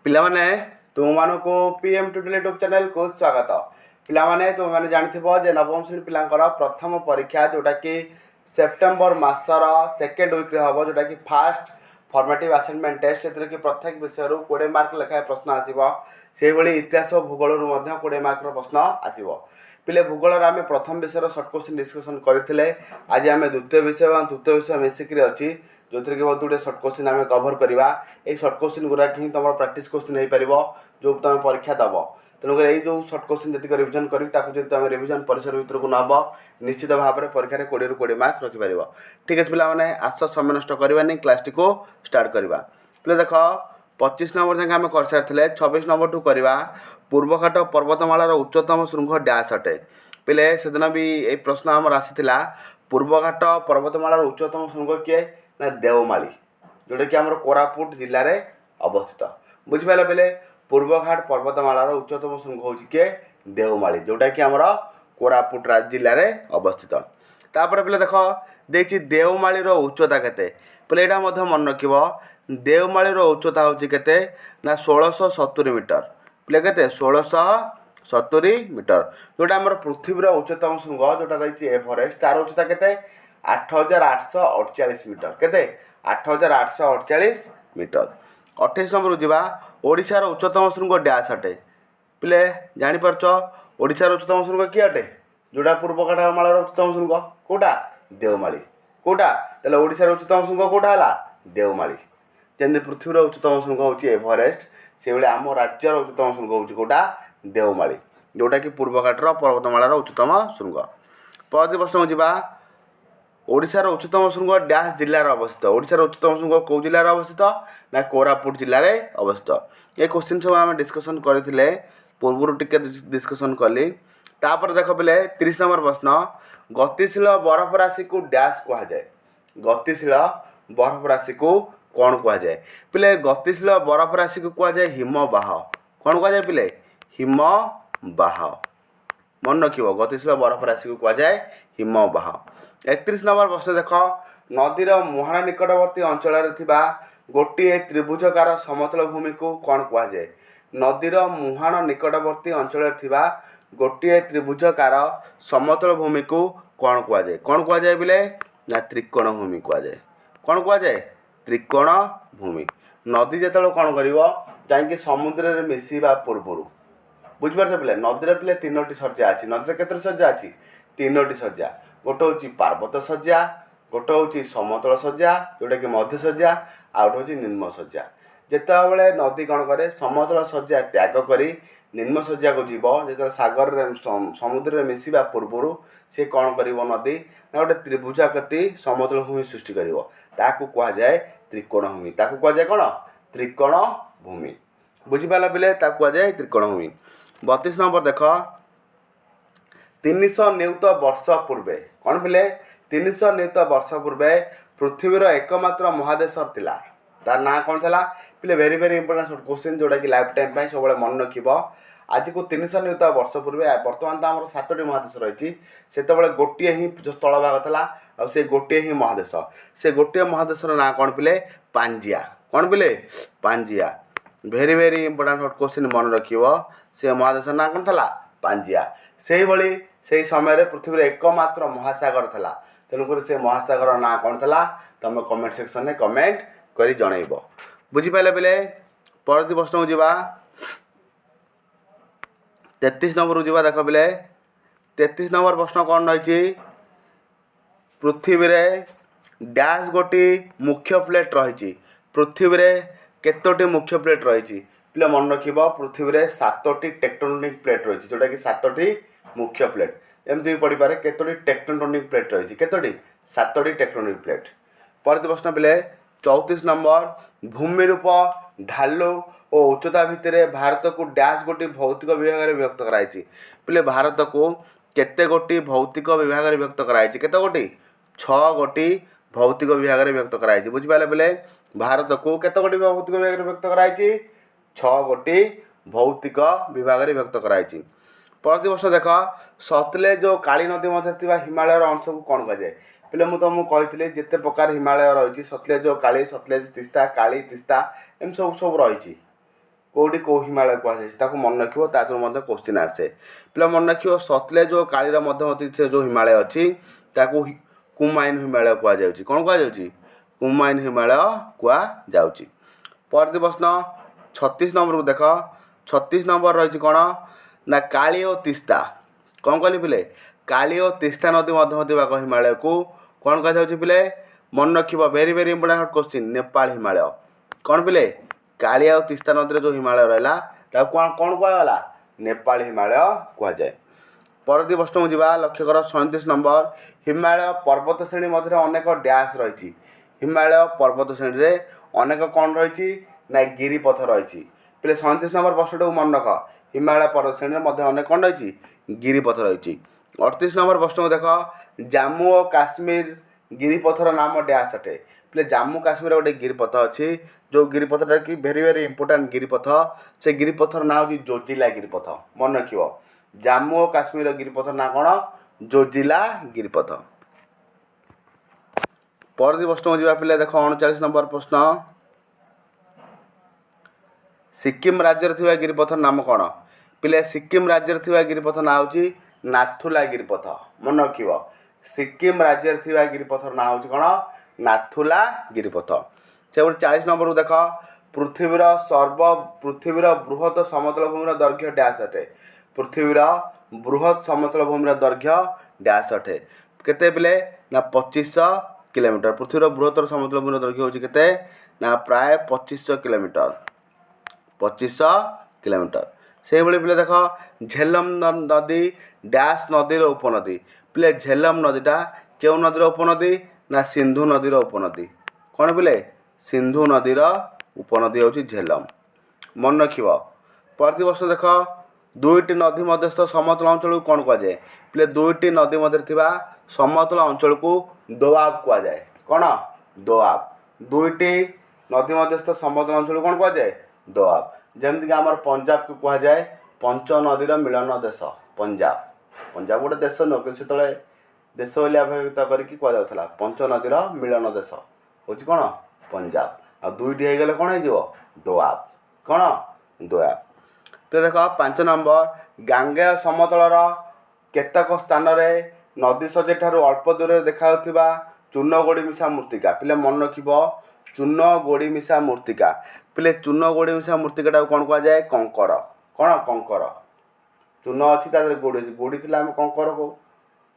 ପିଲାମାନେ ତୁମମାନଙ୍କୁ PM tutorial YouTube ଚ୍ୟାନେଲକୁ ସ୍ୱାଗତ। ପିଲାମାନେ ତୁମେମାନେ ଜାଣିଥିବ ଯେ ନବମ ଶ୍ରେଣୀ ପିଲାଙ୍କର ପ୍ରଥମ ପରୀକ୍ଷା ଯେଉଁଟାକି ସେପ୍ଟେମ୍ବର ମାସର ସେକେଣ୍ଡ ୱିକ୍ରେ ହେବ, ଯେଉଁଟାକି ଫାଷ୍ଟ ଫର୍ମେଟିଭ୍ ଆସାଇନମେଣ୍ଟ ଟେଷ୍ଟ। ସେଥିରେ କି ପ୍ରତ୍ୟେକ ବିଷୟରୁ 20 ମାର୍କ ଲେଖାଏଁ ପ୍ରଶ୍ନ ଆସିବ। ସେହିଭଳି ଇତିହାସ ଓ ଭୂଗୋଳରୁ ମଧ୍ୟ 20 ମାର୍କର ପ୍ରଶ୍ନ ଆସିବ। ପିଲେ ଭୂଗୋଳରେ ଆମେ ପ୍ରଥମ ବିଷୟର ସର୍ଟ କୋଶ୍ଚିନ୍ ଡିସ୍କସନ୍ କରିଥିଲେ। ଆଜି ଆମେ ଦ୍ୱିତୀୟ ବିଷୟ ଏବଂ ତୃତୀୟ ବିଷୟ ମିଶିକିରି ଅଛି, जो कि बहुत गुटे सर्ट क्वेश्चन आम कभर करवा। ये सर्ट क्वेश्चन गुराक ही तुम प्राक्ट क्वेश्चन हो पार जो तुम परीक्षा दब। तेणुक जो सर्ट क्वेश्चन जी रिविजन कर तुम रिविजन परिसर भर को नब निश्चित भाव में परीक्षा 20 ରୁ 20 मार्क रखिपर। ठीक है पे आस समय नष्ट करवानी क्लास टी को स्टार्ट करवा। पे देख 25 नंबर जाए आम कर सारी 26 नंबर ठू करवा पूर्वघाट पर्वतमालार उच्चतम श्रृंग डैश अटे। पे से दिन भी ये प्रश्न आमर आसाला पूर्वघाट पर्वतमालार उच्चतम श्रृंग किए ना देवमाली, जोटा कि आम कोरापुट जिले में अवस्थित। बुझिपारे पे पूर्वघाट पर्वतमालार उच्चतम श्रृंग हूँ किए देवमाली, जोटा कि आम कोरापुट जिले में अवस्थित। तापर पे देख देखिए देवमाली उच्चता केते पे यहाँ मन रख देवमाली उच्चता हूँ के ना 1670 मीटर। पे के 1670 मीटर, जोटा आम पृथ्वीर उच्चतम श्रृंग जोटा रही एवरेस्ट तार उच्चता के 8848 मीटर। केते 8848 मीटर। 28 नंबर जावा ओडिशार उच्चतम श्रृंग डैश अटे। पे जापारच ओडिशार उच्चतम श्रृंग किए अटे, जोटा पूर्वघाटमालार उच्चतम श्रृंग कौटा देवमाली। कौटा तेल ओडिशार उच्चतम श्रृंग कौटा है देवमाली। जमी पृथ्वीर उच्चतम श्रृंग हूँ एवरेस्ट, से भाई आम राज्यर उच्चतम श्रृंग हूँ कौटा देवमाली, जोटा कि पूर्वघाटर पर्वतमालार उच्चतम श्रृंग। परवर्ती प्रश्न जावा ओडिशार उच्चतम श्रृंग डैश जिलार अवस्थित। ओडिशार उच्चतम श्रृंग कौ जिलार अवस्थित ना कोरापुट जिले में अवस्थित। ये क्वेश्चन सब आम डिस्कसन करते पूर्व टिके डिस्कसन कली। तापर देख पे 30 नंबर प्रश्न गतिशील बरफ राशि को डैश कह जाए। गतिशील बरफ राशि को कौन कह जाए? पे गतिशील बरफ राशि को कह जाए हिमबाह। कौन कह जाए पे? हिमबाह। मन रख गतिशील बरफ राशि को कह जाए हिमबाह। 31 नंबर प्रश्न देख नदीर मुहाण निकटवर्ती अंचल गोटे त्रिभुजकार समतल भूमि को कौन कह जाए? नदीर मुहाण निकटवर्ती अंचल गोटे त्रिभुजकार समतल भूमि को कौन कह जाए? कौन कह जाए बोले ना त्रिकोण भूमि कह जाए। कौन कह जाए? त्रिकोण भूमि। नदी जो कौन कर जाकि समुद्र में मिसवा पूर्व बुझिपार पे नदी पे 3टी सज्जा अच्छी। नदी के सज्जा अच्छी? 3टी सज्जा। गोटे हूँ पार्वत सज्जा, गोटे हूँ समतल सज्जा जोटा कि मध्य सज्जा, आ गोटे हूँ निम्न सज्जा। जितेबाला नदी कौन करे समतल सज्जा त्याग कर निम्न सज्जा को जीव जो सागर समुद्र में मिसवा पूर्व सी कौन कर नदी ना गोटे त्रिभुजाकृति समतल भूमि सृष्टि कर जाए त्रिकोण भूमि। ताकू कह जाए कौन? त्रिकोण भूमि। बुझिपारा पे कह जाए त्रिकोण भूमि। 32 नंबर देख 300 नियुत वर्ष पूर्वे कौन पे 300 नियुत वर्ष पूर्वे पृथ्वीर एकमात्र महादेश थिला तार ना कौन था पे? वेरी वेरी इंपोर्टेंट क्वेश्चन जोटा कि लाइफ टाइम सब मन रख। आज को 300 नियुत वर्ष पूर्वे बर्तमान तो आम 7टी महादेश रही से गोटे ही जो स्थल भाग था से गोटे ही महादेश। से गोटे महादेश ना कौन पे? पांजिया। कौन पे? Pangaea. Very very important question मन रख। से महादेश ना कौन था? पांजिया। से भली से समय पृथ्वी एकमात्र महासागर था। तेणुक से महासागर ना कौन था तुम कमेंट सेक्शन में कमेंट कर जनइब। बुझिपारे पे परवर्ती प्रश्न जावा 33 नंबर जावा। देख पे 33 नंबर प्रश्न कौन रही पृथ्वी डैश गोटी मुख्य प्लेट रही। पृथ्वी केतोटी मुख्य प्लेट रही पे मन रख पृथ्वी 7टी टेक्टोनिक प्लेट रही जोटा कि 7टी मुख्य प्लेट। एमती भी पढ़ी पारे केतोटी टेक्टोनिक प्लेट रही केतोटी 7टी टेक्टोनिक प्लेट। परवर्ती प्रश्न पे 34 नंबर भूमिरूप ढालू और उच्चता भितर भारत को डैश गोटी भौतिक विभाग में विभक्त कराई। पे भारत को केते गोटी भौतिक विभाग में विभक्त कराई? केते गोटी? 6 गोटी भौतिक विभाग में विभक्त कराई। बुझिपारे पे भारत को केते गोटी भौतिक विभाग में विभक्त कराई? 6 गोटी भौतिक विभाग में विभक्त कराई। परवर्ती प्रश्न देख सतलेज और काली नदी मध्य हिमालय अंश को कौन कह जाए? पे मुझे तुमको कही जिते प्रकार हिमालय रही सतलेज और काली, सतलेज तिस्ता, काली तिस्ता एम सब रही कौटी कौ हिमालय कहुई मन रखियो क्वेश्चन आसे पे मन रखियो सतलेज और कालीर मध्यवर्ती से जो हिमालय अच्छी कुमाइन हिमालय कहुच्छी कौन कहुच्छी कुमाइन हिमालय कहुच्छी परवर्ती प्रश्न 36 नंबर को देख 36 नंबर रही कौन ना काली और तीस्ता कौन कहली पिले काली और तीस्ता नदी मध्यवर्ती भाग हिमालय को कौन कहुच्छी पिले मन रखियो very very important question Nepal Himalaya कौन पिले कालिया और तीस्ता नदी जो हिमालय रहा कौन कौन कहगला नेपाल हिमालय कहुए परवर्ती प्रश्न को जा लक्ष्य कर 37 नंबर हिमालय पर्वत श्रेणी मध्य अनेक डैश रही हिमालय पर्वत श्रेणी में अनेक कौन रही ना गिरिपथ रही पे 37 नंबर प्रश्न को मन रख हिमालय पर्वत श्रेणी में अनेक कौन रही गिरिपथ रही 38 नंबर प्रश्न को देख जम्मू और काश्मीर गिरिपथर नाम डैश अटे पे जम्मू काश्मीर गोटे गिरिपथ अच्छी जो गिरिपथटा कि भेरी भेरी इंपोर्टाट गिरिपथ से गिरिपथर ना हूँ जोजिला गिरिपथ मन रख जम्मू और काश्मीर गिरिपथर ना कौन जोजिला गिरिपथ परवर्ती प्रश्न को जा पे देख 39 नंबर प्रश्न सिक्किम राज्य थी गिरिपथर नाम कौन पे सिक्किम राज्य थी गिरिपथ ना हूँ नाथुला गिरिपथ मन रख सिक्किम राज्य थी गिरिपथर ना हूँ कौन नाथुला गिरिपथ से गोटे 40 नंबर को देख पृथ्वीर बृहत समतल भूमि दैर्घ्य डैश अटे पृथ्वीर बृहत समतल भूमि दैर्घ्य डैश अटे केते पिले ना 2500 किलोमीटर पृथ्वीर बृहत्तर समतल भूमि दैर्घ्य होची केते ना प्राय 2500 किलोमीटर 2500 किलोमीटर से भाई पे देख झेलम नदी डैश नदीर उपनदी पे झेलम नदीटा क्यों नदीर उपनदी ना सिंधु नदीर उपनदी कौन पिले सिंधु नदीर उपनदी हूँ झेलम मन रख परवर्ती प्रश्न देख दुईटी नदी मध्यस्थ समतल अंचल को कौन कहुए पे दुईटी नदी मध्य समतल अंचल को दोआब कहुए कौन दोआब दुईटी नदी मध्यस्थ समतल अंचल को कौन कहुए दोआब जमीक आमर पंजाब को कहुए पंच नदीर मिलन देश पंजाब पंजाब गोटे देश नुह कि से देश बोली अभिहित करके कहुला पंच नदीर मिलन देश हूँ कौन पंजाब आ दुईटी हो गले कौन हो दोआब कौन दोआब पे देख 5 नंबर गांगेय समतलर केतक स्थान में नदी सजे ठार अल्प दूर देखा चून गोड़ी मिशा मूर्तिका पे मन रख चून गोड़ी मिशा मूर्तिका पे चून गोड़ी मिशा मूर्तिका कौन कहुए कंकर कौन कंकर चून अच्छी गोड़ी गोड़ी थी आम कंकर को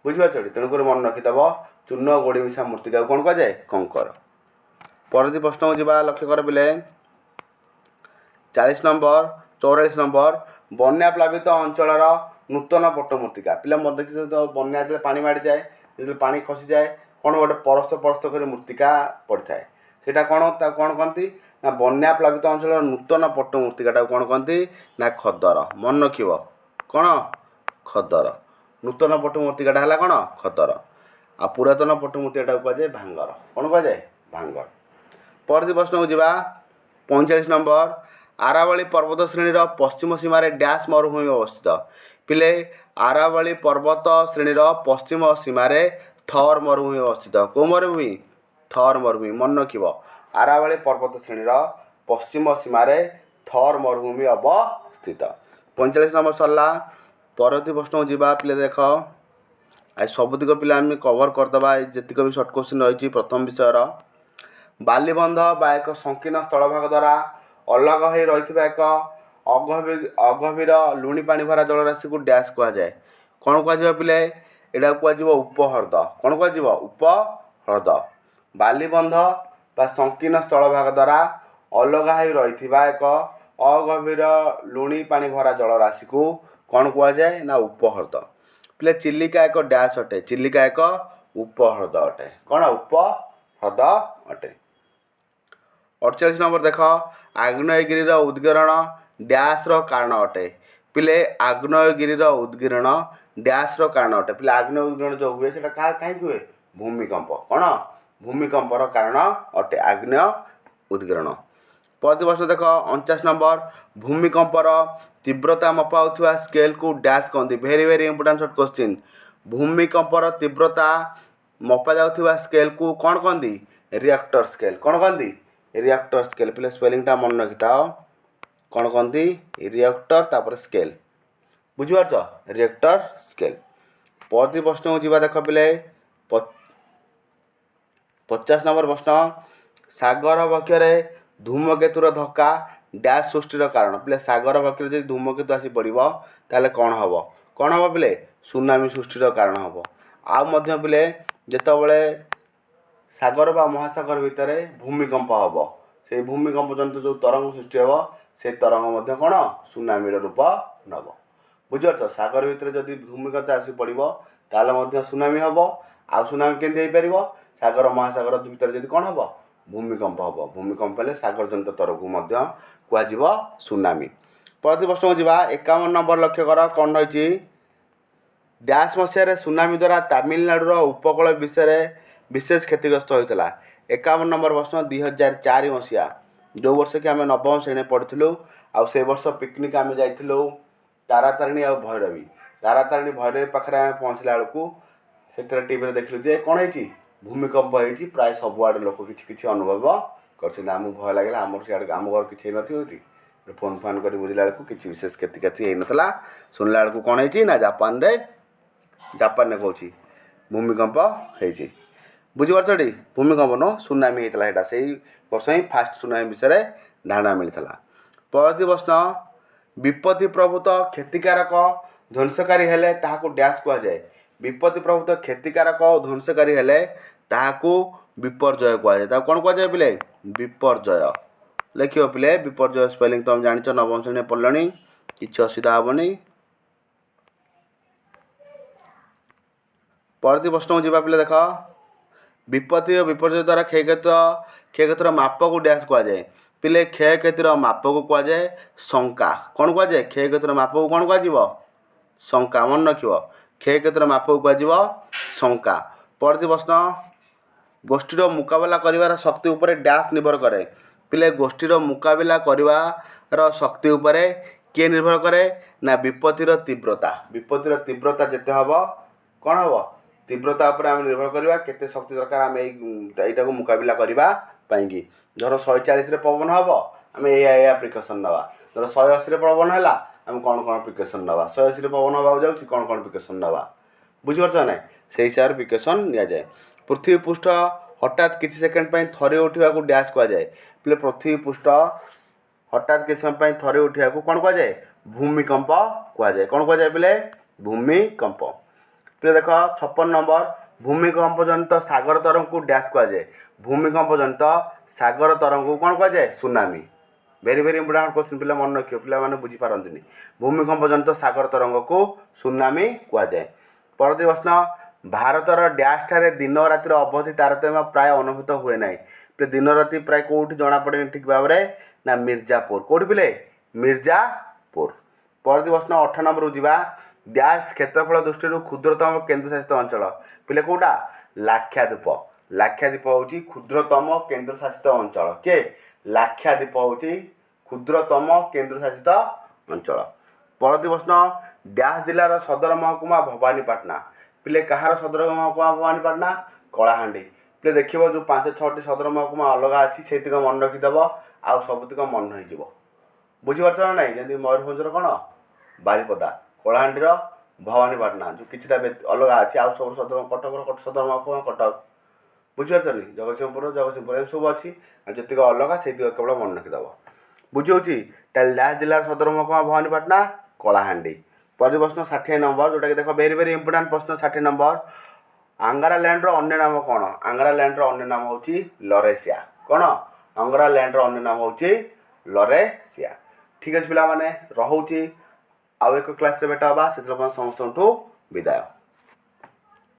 बुझीपार तेणुक मन रखिदेव चून गोड़ी मिशा मूर्तिका कौन कहुए कंकर परवर्ती प्रश्न को जा लक्ष्य कर पे 40 नंबर 44 नंबर बन्या प्लावित अंचल नूतन पट्टमूर्तिका पे देखिए बन्या जो पानी माड़ी जाए जो पानी खसी जाए कौन गोटे परस्त परस्त कर मूर्तिका पड़ता है सेटा कौन कौन कहती ना बन्या प्लावित अंचल नूतन पट्टमूर्तिका कौन कहती ना खदर मन रख कौन खदर नूतन पट्टमूर्तिका है कौन खदर आ पुरातन पट्टमूर्तिका कहुए भांगर कौन कहुए भांगर परवर्ती प्रश्न को जा 45 नंबर आरावली पर्वत श्रेणीर पश्चिम सीमार डैश मरुभूमि अवस्थित पिले आरावली पर्वत श्रेणीर पश्चिम सीमार थर मरुभूमि अवस्थित कौ मरुभूमि थर मरुभूमि मन रख आरावली पर्वत श्रेणीर पश्चिम सीमार थर मरुभूमि अवस्थित 45 नंबर सरला परवर्ती प्रश्न को जा पे देख आज सबुतिक पिला कवर करदे जीतक भी सर्ट क्वेश्चन रही प्रथम विषयर बालीबंध बा एक संकीर्ण स्थल भाग द्वारा अलग हो रही एक अगभीर लुणी पानी भरा जलराशि को डैश कहुए कौन कह पिले यहाँ कह उपहृद कौन कह उपहृद बालीबंध बा संकीर्ण स्थल भाग द्वारा अलग हो रही एक अगभीर लुणी पानी भरा जलराशि को कौन कहुए ना उपहृद पे चिलिका एक डैश अटे चिलिका एक उपहृद अटे कौन उपहृद अटे 48 नंबर देख आग्नेयगिरी उद्गीरण डैश कारण अटे पिले आग्नेयगिरी उद्गीरण डैश कारण अटे पिले आग्नेय उद्गीरण जो हुए से कहीं हुए भूमिकंप कौन भूमिकंपर कारण अटे आग्नेय उद्गीरण परवर्ती प्रश्न देख 49 नंबर भूमिकंपर तीव्रता मपाउथुवा स्केल को डैश कहते भेरी भेरी इंपोर्टेंट शॉर्ट क्वेश्चन भूमिकंपर तीव्रता मपा जाउथुवा स्केल को कौन कहती रिएक्टर स्केल कौन कहती रिएक्टर स्केल पे स्पेलिंगटा मन रखिथा कौन कहती रिएक्टर तापर स्केल बुझिपारछ रिएक्टर स्केल। परवर्ती प्रश्न को जीवा देख पिले 50 नंबर प्रश्न सागर बक्षर धूमकेतुर धक्का डैश सृष्टिर कारण पिले सागर बक्षर जब धूमकेतु आसी पड़ो ताले कौन हम पिले सुनामी सृष्टिर कारण हम आउ पिले जितेबले सागर बा महासागर भितर भूमिकंप हम से भूमिकंप जनित जो तरंग सृष्टि हे से तरंग कौन सुनामीर रूप नब बुझिपार सागर भितर जदि भूमिकंप आसी पड़ो ताले सुनामी हम आउ सुनामी केमती हो पार सागर महासागर भितर जदि कौन हम भूमिकंप हम भूमिकंप हेल्ले सागर जनित तरंग कह सुनामी। परवर्ती प्रश्न को जीवा 51 नंबर लक्ष्य कर कौन रही डैश मसीह सुनामी द्वारा तामिलनाडुर उपकूल विशेष क्षतिग्रस्त होता 51 नंबर प्रश्न 2004 मसीहा जो वर्ष कि आम नवम श्रेणी पढ़ुलु आउ से वर्ष पिकनिक आम जाइलु तारातारिणी आ भैरवी तारातारिणी भैरवी पाखे आम पहुँचला बेलू से टीवी देखलु जे कौन है भूमिकंप हो प्राय सबुआड़े लोक किसी अनुभव कर भय लगे आम सियाड़ आम घर किसी नथी फोन फान कर बुझला बेलू किसी विशेष क्षति होता शुणला बेलू कौन है ना जापान कहूँ भूमिकंप हो बुझीपारछी भूमिकंप नो सुनामी होता है से वर्ष ही फास्ट सुनामी विषय धारणा मिलता। परवर्ती प्रश्न विपत्ति प्रभुत क्षतिकारक ध्वंसकारी हेले ताहाकू डैश कह जाए विपत्ति प्रभुत क्षतिकारक ध्वंसकारी हेले ताहाकू विपर्जय कह जाए कौन कह जाए पिले विपर्जय लिखियो पिले विपर्जय स्पेलिंग तुम जान नवम श्रेणी पढ़ल किसी असुविधा हेनी। परवर्ती प्रश्न को जीवा पिले देख विपत्ति और विपर्जय द्वारा क्षयक्षतिर माप को डैश कह जाए पिले क्षयक्षतिर माप को कह जाए शंका कौन कह जाए क्षयक्षतिर माप को कौन कह शंका मन रख क्षयक्षतिर माप को कह शंका। परवर्ती प्रश्न गोष्ठीर मुकाबला कर शक्ति उपर डैश निर्भर करे पिले गोष्ठीर मुकाबला कर शक्ति उपर किए निर्भर करे ना विपत्तिर तीव्रता जिते हम कौन हम तीव्रता उपर आम निर्भर करवा केते शक्ति दरकार आम यहीटा को मुकाबला करने धर 140 पवन हम आम या प्रिकसन नवा धर 180 पवन है आम कौन कौन प्रिकसन नवा 180 पवन हवा जाऊँगी कौन कौन प्रिकसन नवा बुझीपार ना से हिसाब से प्रिकसन नि जाए। पृथ्वी पृष्ठ हठात किसी सेकेंड थरे उठा डैश कह जाए पिले पृथ्वी पृष्ठ हठात किसी समय थरे उठा कौन कह जाए भूमिकंप कह जाए कौन कह जाए पिले भूमिकंप। पिले देख 56 नंबर भूमिकंप जनित सागर तरंग को डैश कह जाए भूमिकंप जनित सागर तरंग को कौन कह जाए tsunami very very important question पिला मन रखियो पिला माने बुझी पारंतनी भूमिकंप जनित सागर तरंग को सुनामी कह जाए। परवर्ती प्रश्न भारतर डैश ठारे दिन रातिर अवधि तारतम्य प्राय अनुभूत हुए ना पे दिन राति प्राय कौटी जना पड़े ठीक भाव में ना मिर्जापुर कौटी पिले मिर्जापुर। परवर्ती प्रश्न 8 नंबर जीवा डैश क्षेत्रफल दृष्टि क्षुद्रतम केन्द्रशासित अंचल पिले कौटा लाक्षाद्वीप हूँ क्षुद्रतम केन्द्रशासित अंचल के लाक्षाद्वीप हूँ क्षुद्रतम केन्द्रशासित अंचल। परवर्ती प्रश्न डैश जिलार सदर महकुमा भवानीपाटना पिले कहार सदर महकुमा भवानीपाटना कलाहांडी पिले देख जो 5-6टी सदर महकुमा अलग अच्छी से मन रखीदेव आउ सबुतिक मन हो बुझीपार ना ना जमी मयूरभंजर कौन बारिपदा कलाहांडीर भवानीपाटना जो किसी अलग अच्छी आउ सब सदर कटक सदर महकुमा कटक बुझीपार जगतसिंहपुर एम सब अच्छी जी अलग से केवल मन रखीदेव बुझी डैश जिलार सदर महकुमा भवानीपाटना कलाहांडी। परवर्ती प्रश्न 60 नंबर जोटा कि देख वेरी वेरी इंपोर्टेंट प्रश्न 60 नंबर आंगारालैंड अन्य नाम कौन आंगारालैंड अन्य नाम हूँ लरेसिया कौन आंगारालैंड अन्य नाम हूँ लरेसिया। ठीक अच्छे पिला रोचे आउ एक क्लास भेट हाँ से समस्त विदाय।